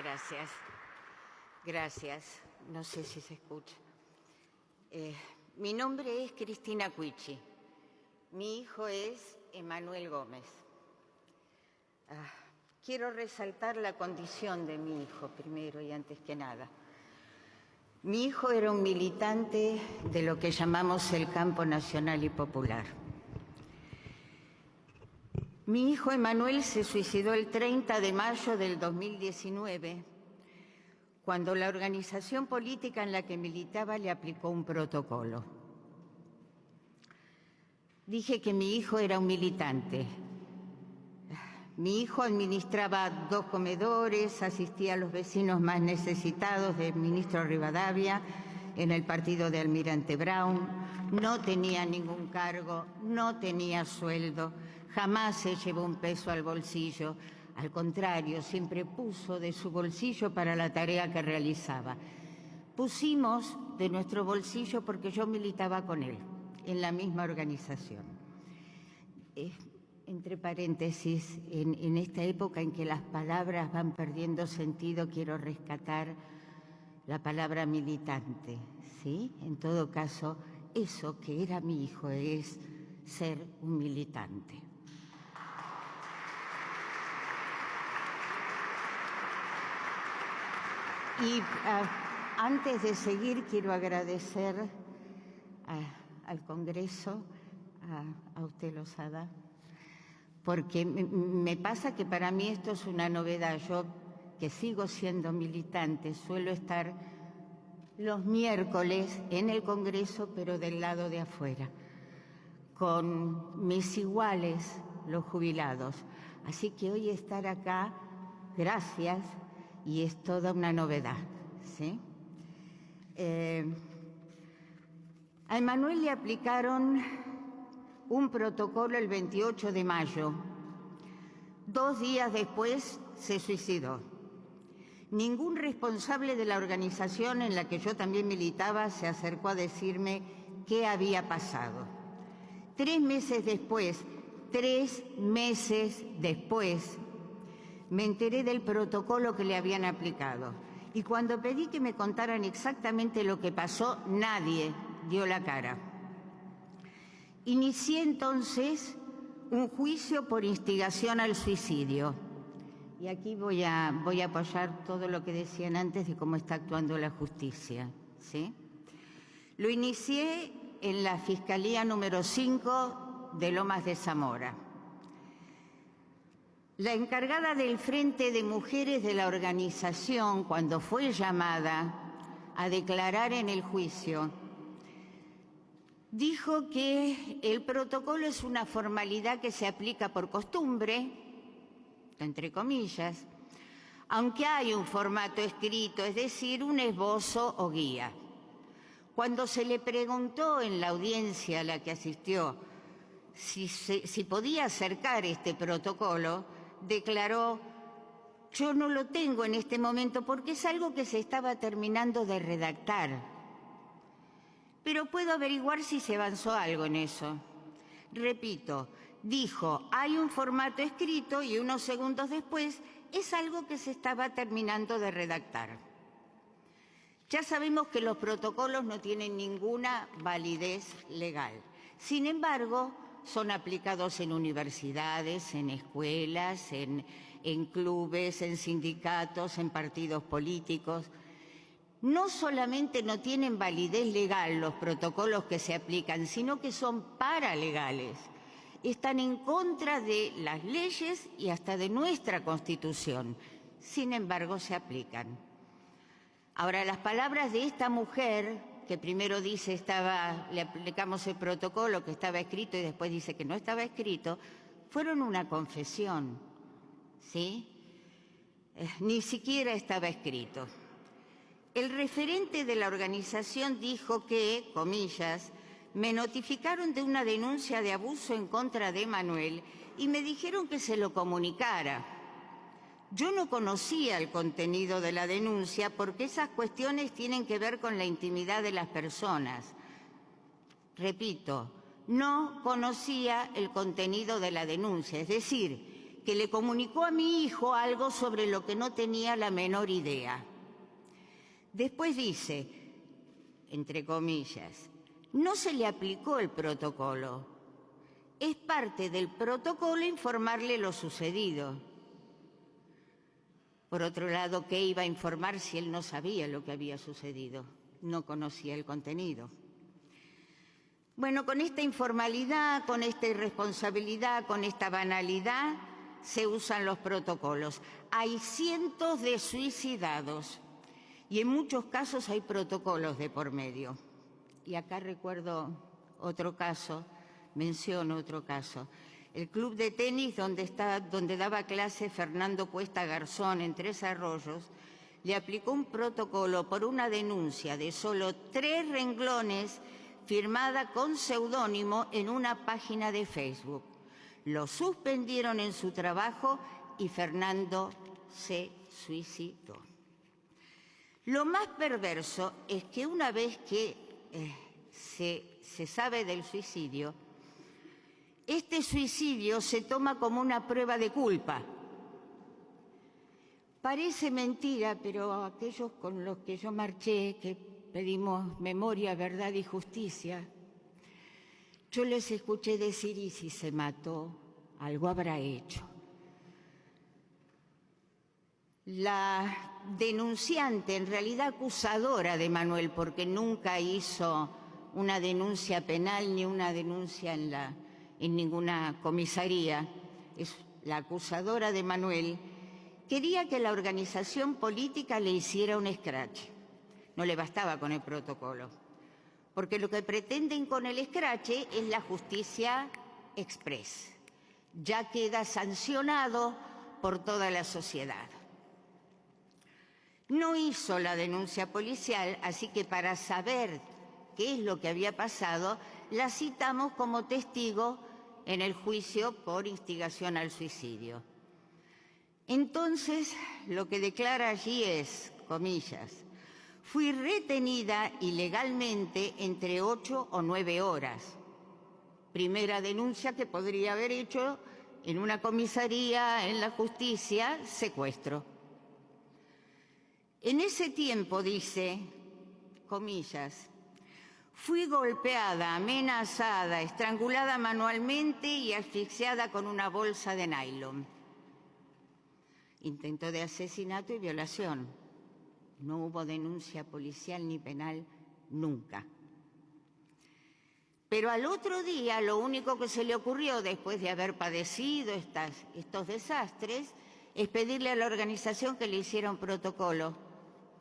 Gracias. Gracias. No sé si se escucha. Mi nombre es Cristina Cuichi. Mi hijo es Emanuel Gómez. Quiero resaltar la condición de mi hijo primero y antes que nada. Mi hijo era un militante de lo que llamamos el campo nacional y popular. Mi hijo Emanuel se suicidó el 30 de mayo del 2019, cuando la organización política en la que militaba le aplicó un protocolo. Dije que mi hijo era un militante. Mi hijo administraba 2 comedores, asistía a los vecinos más necesitados del ministro Rivadavia en el partido de Almirante Brown, no tenía ningún cargo, no tenía sueldo, jamás se llevó un peso al bolsillo. Al contrario, siempre puso de su bolsillo para la tarea que realizaba. Pusimos de nuestro bolsillo porque yo militaba con él en la misma organización. Entre paréntesis, en esta época en que las palabras van perdiendo sentido, quiero rescatar la palabra militante, ¿sí? En todo caso, eso que era mi hijo es ser un militante. Y antes de seguir, quiero agradecer al Congreso, a usted, Lozada, porque me pasa que para mí esto es una novedad. Yo, que sigo siendo militante, suelo estar los miércoles en el Congreso, pero del lado de afuera, con mis iguales, los jubilados. Así que hoy estar acá, gracias, y es toda una novedad, ¿sí? A Emanuel le aplicaron un protocolo el 28 de mayo. 2 días después se suicidó. Ningún responsable de la organización en la que yo también militaba se acercó a decirme qué había pasado. 3 meses después, me enteré del protocolo que le habían aplicado. Y cuando pedí que me contaran exactamente lo que pasó, nadie dio la cara. Inicié entonces un juicio por instigación al suicidio. Y aquí voy a apoyar todo lo que decían antes de cómo está actuando la justicia, ¿sí? Lo inicié en la Fiscalía número 5 de Lomas de Zamora. La encargada del Frente de Mujeres de la organización, cuando fue llamada a declarar en el juicio, dijo que el protocolo es una formalidad que se aplica por costumbre, entre comillas, aunque hay un formato escrito, es decir, un esbozo o guía. Cuando se le preguntó en la audiencia a la que asistió si podía acercar este protocolo, declaró: yo no lo tengo en este momento porque es algo que se estaba terminando de redactar, pero puedo averiguar si se avanzó algo en eso. Repito, dijo, hay un formato escrito, y unos segundos después, es algo que se estaba terminando de redactar. Ya sabemos que los protocolos no tienen ninguna validez legal. Sin embargo, son aplicados en universidades, en escuelas, en clubes, en sindicatos, en partidos políticos. No solamente no tienen validez legal los protocolos que se aplican, sino que son paralegales. Están en contra de las leyes y hasta de nuestra Constitución. Sin embargo, se aplican. Ahora, las palabras de esta mujer, que primero dice le aplicamos el protocolo que estaba escrito y después dice que no estaba escrito, fueron una confesión, ¿sí? Ni siquiera estaba escrito. El referente de la organización dijo que, comillas, me notificaron de una denuncia de abuso en contra de Emanuel y me dijeron que se lo comunicara. Yo no conocía el contenido de la denuncia porque esas cuestiones tienen que ver con la intimidad de las personas. Repito, no conocía el contenido de la denuncia, es decir, que le comunicó a mi hijo algo sobre lo que no tenía la menor idea. Después dice, entre comillas, no se le aplicó el protocolo. Es parte del protocolo informarle lo sucedido. Por otro lado, ¿qué iba a informar si él no sabía lo que había sucedido? No conocía el contenido. Bueno, con esta informalidad, con esta irresponsabilidad, con esta banalidad, se usan los protocolos. Hay cientos de suicidados y en muchos casos hay protocolos de por medio. Y acá recuerdo otro caso, menciono otro caso. El club de tenis donde daba clase Fernando Cuesta Garzón en Tres Arroyos le aplicó un protocolo por una denuncia de solo 3 renglones firmada con seudónimo en una página de Facebook. Lo suspendieron en su trabajo y Fernando se suicidó. Lo más perverso es que una vez que se sabe del suicidio, este suicidio se toma como una prueba de culpa. Parece mentira, pero aquellos con los que yo marché, que pedimos memoria, verdad y justicia, yo les escuché decir, y si se mató, algo habrá hecho. La denunciante, en realidad acusadora de Manuel, porque nunca hizo una denuncia penal ni una denuncia en ninguna comisaría, es la acusadora de Manuel, quería que la organización política le hiciera un escrache. No le bastaba con el protocolo, porque lo que pretenden con el escrache es la justicia express. Ya queda sancionado por toda la sociedad. No hizo la denuncia policial, así que para saber qué es lo que había pasado, la citamos como testigo en el juicio por instigación al suicidio. Entonces, lo que declara allí es, comillas, fui retenida ilegalmente entre 8 o 9 horas. Primera denuncia que podría haber hecho en una comisaría, en la justicia, secuestro. En ese tiempo, dice, comillas, fui golpeada, amenazada, estrangulada manualmente y asfixiada con una bolsa de nylon. Intento de asesinato y violación. No hubo denuncia policial ni penal nunca. Pero al otro día, lo único que se le ocurrió, después de haber padecido estos desastres, es pedirle a la organización que le hiciera un protocolo,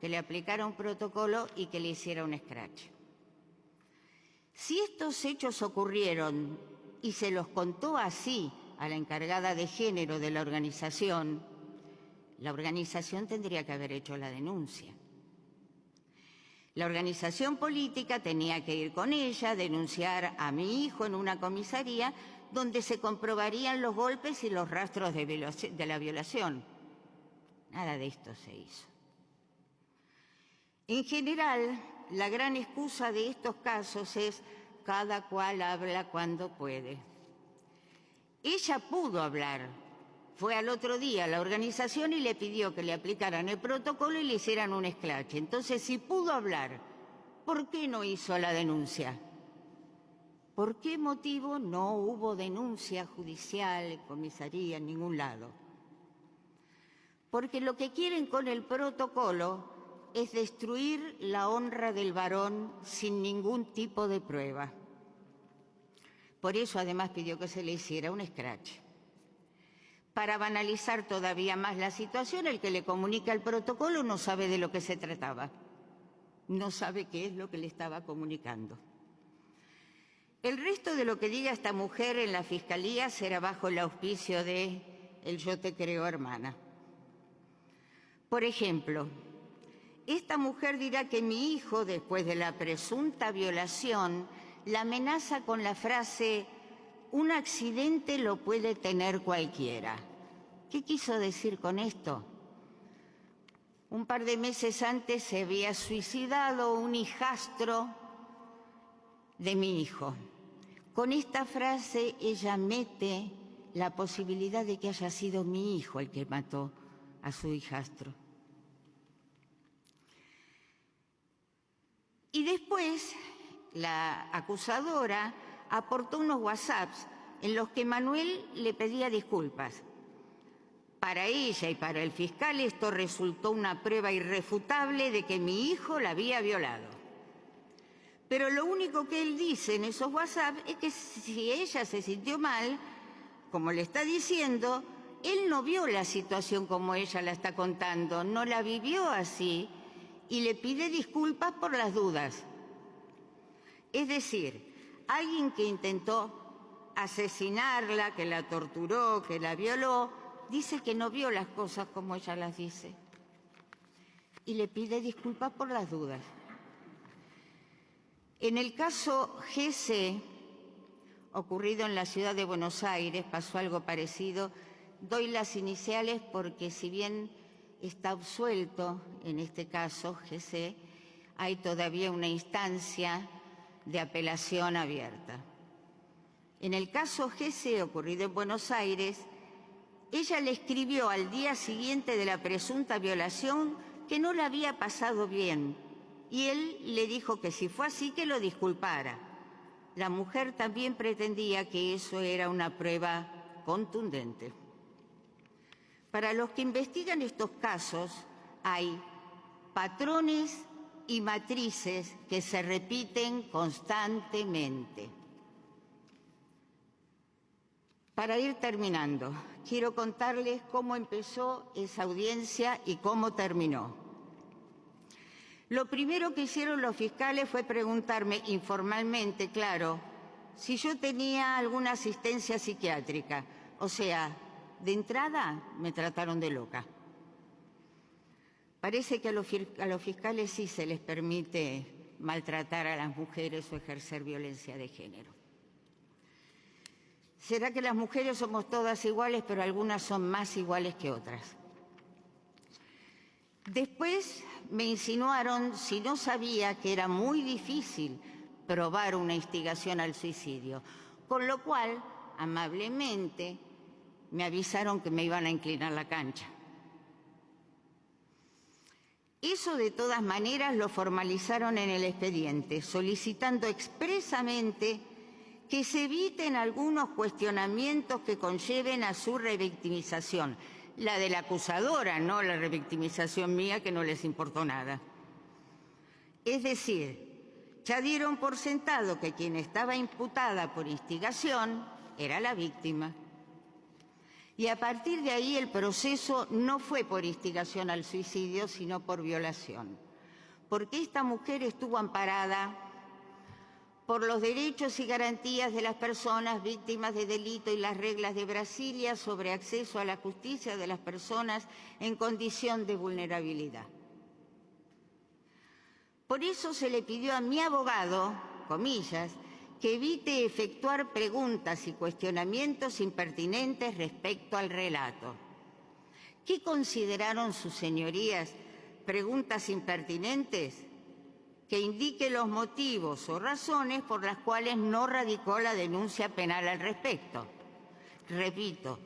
que le aplicara un protocolo y que le hiciera un escrache. Si estos hechos ocurrieron y se los contó así a la encargada de género de la organización tendría que haber hecho la denuncia. La organización política tenía que ir con ella, denunciar a mi hijo en una comisaría donde se comprobarían los golpes y los rastros de la violación. Nada de esto se hizo. En general, la gran excusa de estos casos es cada cual habla cuando puede. Ella pudo hablar. Fue al otro día a la organización y le pidió que le aplicaran el protocolo y le hicieran un escrache. Entonces, si pudo hablar, ¿por qué no hizo la denuncia? ¿Por qué motivo no hubo denuncia judicial, comisaría, en ningún lado? Porque lo que quieren con el protocolo es destruir la honra del varón sin ningún tipo de prueba. Por eso, además, pidió que se le hiciera un escrache. Para banalizar todavía más la situación, el que le comunica el protocolo no sabe de lo que se trataba. No sabe qué es lo que le estaba comunicando. El resto de lo que diga esta mujer en la fiscalía será bajo el auspicio de el yo te creo, hermana. Por ejemplo, esta mujer dirá que mi hijo, después de la presunta violación, la amenaza con la frase un accidente lo puede tener cualquiera. ¿Qué quiso decir con esto? Un par de meses antes se había suicidado un hijastro de mi hijo. Con esta frase ella mete la posibilidad de que haya sido mi hijo el que mató a su hijastro. Y después la acusadora aportó unos WhatsApps en los que Manuel le pedía disculpas. Para ella y para el fiscal esto resultó una prueba irrefutable de que mi hijo la había violado. Pero lo único que él dice en esos WhatsApp es que si ella se sintió mal, como le está diciendo, él no vio la situación como ella la está contando, no la vivió así y le pide disculpas por las dudas. Es decir, alguien que intentó asesinarla, que la torturó, que la violó, dice que no vio las cosas como ella las dice y le pide disculpas por las dudas. En el caso GC, ocurrido en la ciudad de Buenos Aires, pasó algo parecido. Doy las iniciales porque si bien está absuelto en este caso GC, hay todavía una instancia de apelación abierta. En el caso GC, ocurrido en Buenos Aires, ella le escribió al día siguiente de la presunta violación que no la había pasado bien y él le dijo que si fue así que lo disculpara. La mujer también pretendía que eso era una prueba contundente. Para los que investigan estos casos hay patrones y matrices que se repiten constantemente. Para ir terminando, quiero contarles cómo empezó esa audiencia y cómo terminó. Lo primero que hicieron los fiscales fue preguntarme informalmente, claro, si yo tenía alguna asistencia psiquiátrica. O sea, de entrada me trataron de loca. Parece que a los fiscales sí se les permite maltratar a las mujeres o ejercer violencia de género. ¿Será que las mujeres somos todas iguales, pero algunas son más iguales que otras? Después me insinuaron si no sabía que era muy difícil probar una instigación al suicidio, con lo cual, amablemente, me avisaron que me iban a inclinar la cancha. Eso, de todas maneras, lo formalizaron en el expediente, solicitando expresamente que se eviten algunos cuestionamientos que conlleven a su revictimización. La de la acusadora, no la revictimización mía, que no les importó nada. Es decir, ya dieron por sentado que quien estaba imputada por instigación era la víctima. Y a partir de ahí el proceso no fue por instigación al suicidio, sino por violación. Porque esta mujer estuvo amparada por los derechos y garantías de las personas víctimas de delito y las reglas de Brasilia sobre acceso a la justicia de las personas en condición de vulnerabilidad. Por eso se le pidió a mi abogado, comillas, que evite efectuar preguntas y cuestionamientos impertinentes respecto al relato. ¿Qué consideraron sus señorías preguntas impertinentes? Que indique los motivos o razones por las cuales no radicó la denuncia penal al respecto. Repito,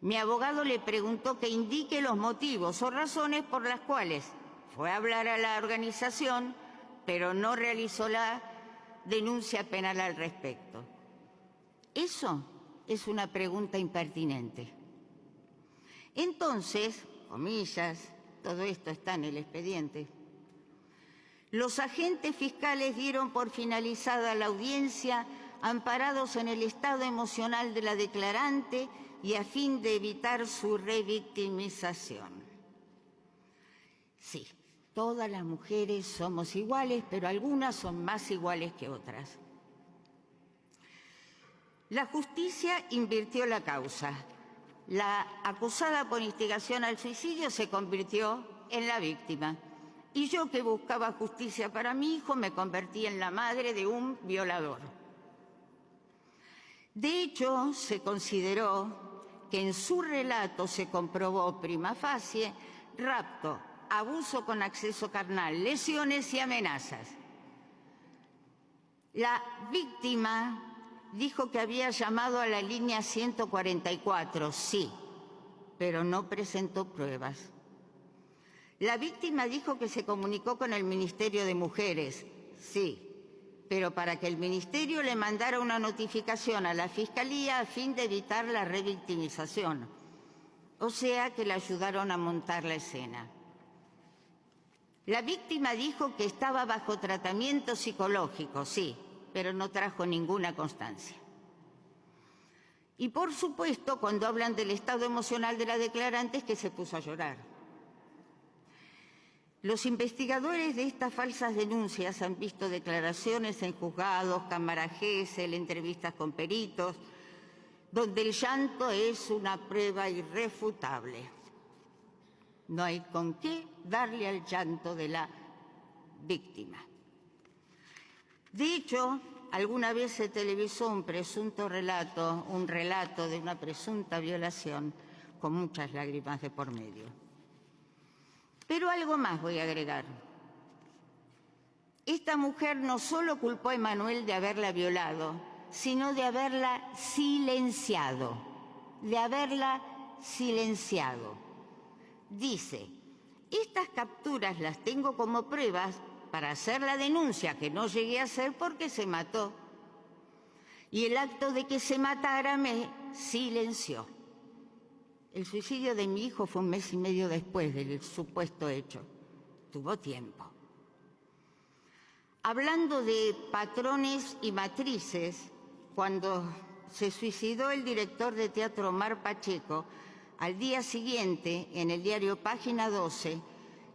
mi abogado le preguntó que indique los motivos o razones por las cuales fue a hablar a la organización, pero no realizó la denuncia penal al respecto. Eso es una pregunta impertinente. Entonces, comillas, todo esto está en el expediente, los agentes fiscales dieron por finalizada la audiencia amparados en el estado emocional de la declarante y a fin de evitar su revictimización. Sí, todas las mujeres somos iguales, pero algunas son más iguales que otras. La justicia invirtió la causa. La acusada por instigación al suicidio se convirtió en la víctima. Y yo, que buscaba justicia para mi hijo, me convertí en la madre de un violador. De hecho, se consideró que en su relato se comprobó prima facie rapto, abuso con acceso carnal, lesiones y amenazas. La víctima dijo que había llamado a la línea 144, sí, pero no presentó pruebas. La víctima dijo que se comunicó con el Ministerio de Mujeres, sí, pero para que el Ministerio le mandara una notificación a la Fiscalía a fin de evitar la revictimización. O sea que le ayudaron a montar la escena. La víctima dijo que estaba bajo tratamiento psicológico, sí, pero no trajo ninguna constancia. Y por supuesto, cuando hablan del estado emocional de la declarante, es que se puso a llorar. Los investigadores de estas falsas denuncias han visto declaraciones en juzgados, cámara Gesell, entrevistas con peritos, donde el llanto es una prueba irrefutable. No hay con qué darle al llanto de la víctima. De hecho, alguna vez se televisó un relato de una presunta violación con muchas lágrimas de por medio. Pero algo más voy a agregar. Esta mujer no solo culpó a Emanuel de haberla violado, sino de haberla silenciado. Dice, estas capturas las tengo como pruebas para hacer la denuncia que no llegué a hacer porque se mató. Y el acto de que se matara me silenció. El suicidio de mi hijo fue 1 mes y medio después del supuesto hecho. Tuvo tiempo. Hablando de patrones y matrices, cuando se suicidó el director de teatro Omar Pacheco, al día siguiente, en el diario Página 12,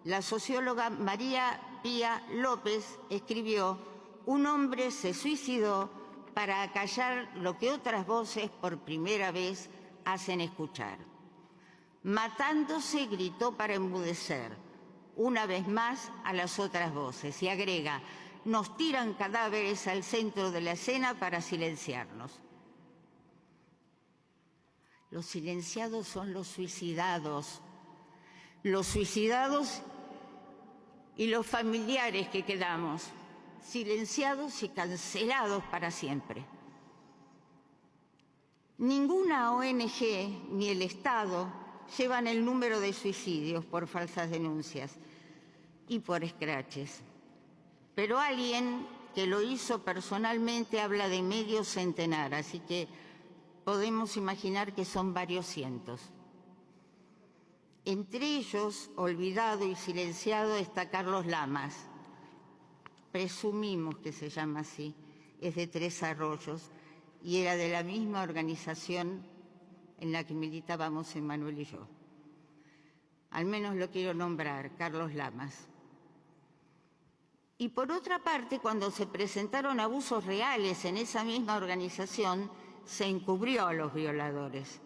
la socióloga María Pía López escribió: un hombre se suicidó para acallar lo que otras voces por primera vez hacen escuchar. Matándose gritó para enmudecer, una vez más, a las otras voces. Y agrega, nos tiran cadáveres al centro de la escena para silenciarnos. Los silenciados son los suicidados y los familiares que quedamos, silenciados y cancelados para siempre. Ninguna ONG ni el Estado llevan el número de suicidios por falsas denuncias y por escraches. Pero alguien que lo hizo personalmente habla de medio centenar, así que podemos imaginar que son varios cientos. Entre ellos, olvidado y silenciado, está Carlos Lamas. Presumimos que se llama así, es de Tres Arroyos y era de la misma organización en la que militábamos Emanuel y yo. Al menos lo quiero nombrar, Carlos Lamas. Y por otra parte, cuando se presentaron abusos reales en esa misma organización, se encubrió a los violadores.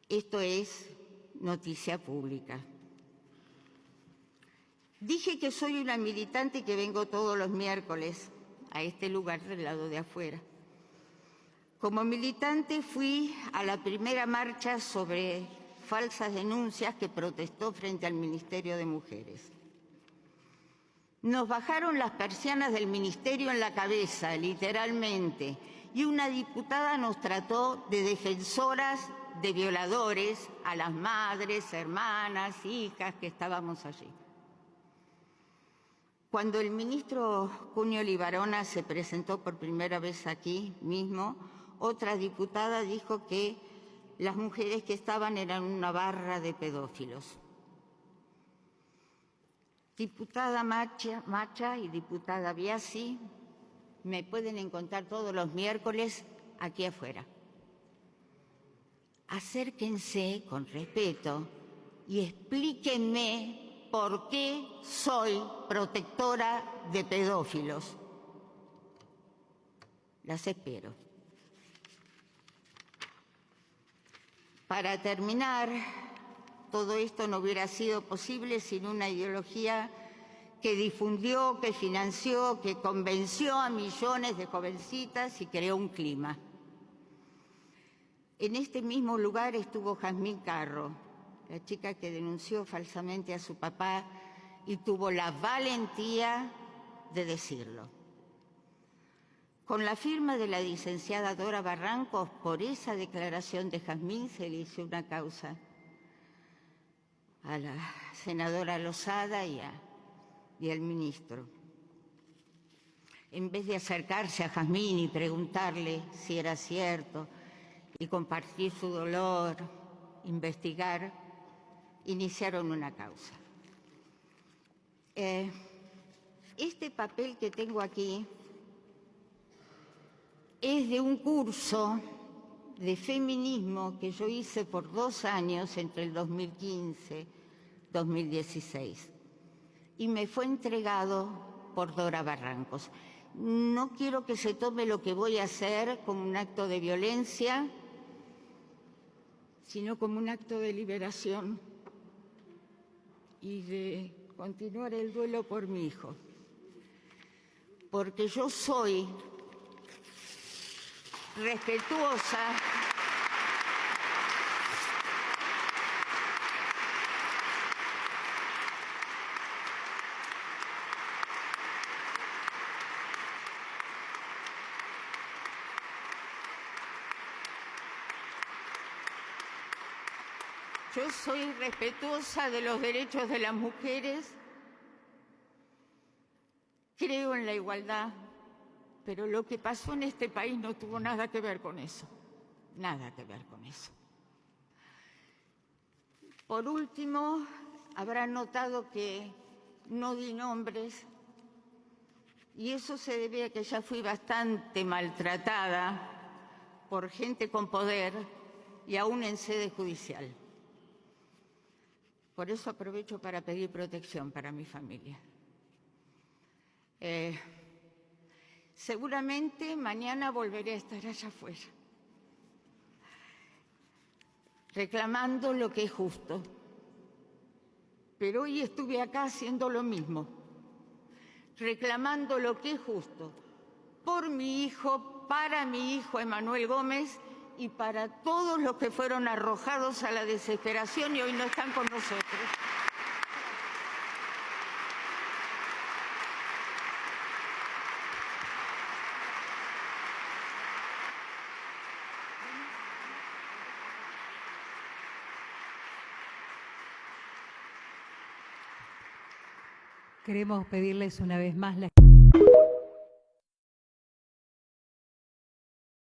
Esto es noticia pública. Dije que soy una militante y que vengo todos los miércoles a este lugar del lado de afuera. Como militante fui a la primera marcha sobre falsas denuncias que protestó frente al Ministerio de Mujeres. Nos bajaron las persianas del ministerio en la cabeza, literalmente, y una diputada nos trató de defensoras de violadores a las madres, hermanas, hijas que estábamos allí. Cuando el ministro Cunio Libarona se presentó por primera vez aquí mismo, otra diputada dijo que las mujeres que estaban eran una barra de pedófilos. Diputada Macha y diputada Biasi, me pueden encontrar todos los miércoles aquí afuera. Acérquense con respeto y explíquenme por qué soy protectora de pedófilos. Las espero. Para terminar, todo esto no hubiera sido posible sin una ideología que difundió, que financió, que convenció a millones de jovencitas y creó un clima. En este mismo lugar estuvo Jazmín Carro, la chica que denunció falsamente a su papá y tuvo la valentía de decirlo. Con la firma de la licenciada Dora Barrancos, por esa declaración de Jazmín se le hizo una causa a la senadora Lozada y al ministro. En vez de acercarse a Jazmín y preguntarle si era cierto y compartir su dolor, investigar, iniciaron una causa. Este papel que tengo aquí es de un curso de feminismo que yo hice por 2 años entre el 2015 y 2016 y me fue entregado por Dora Barrancos. No quiero que se tome lo que voy a hacer como un acto de violencia, sino como un acto de liberación y de continuar el duelo por mi hijo. Porque yo soy respetuosa de los derechos de las mujeres, creo en la igualdad, pero lo que pasó en este país no tuvo nada que ver con eso, nada que ver con eso. Por último, habrán notado que no di nombres y eso se debe a que ya fui bastante maltratada por gente con poder y aún en sede judicial. Por eso aprovecho para pedir protección para mi familia. Seguramente mañana volveré a estar allá afuera, reclamando lo que es justo. Pero hoy estuve acá haciendo lo mismo, reclamando lo que es justo por mi hijo, para mi hijo Emanuel Gómez y para todos los que fueron arrojados a la desesperación y hoy no están con nosotros. Queremos pedirles una vez más la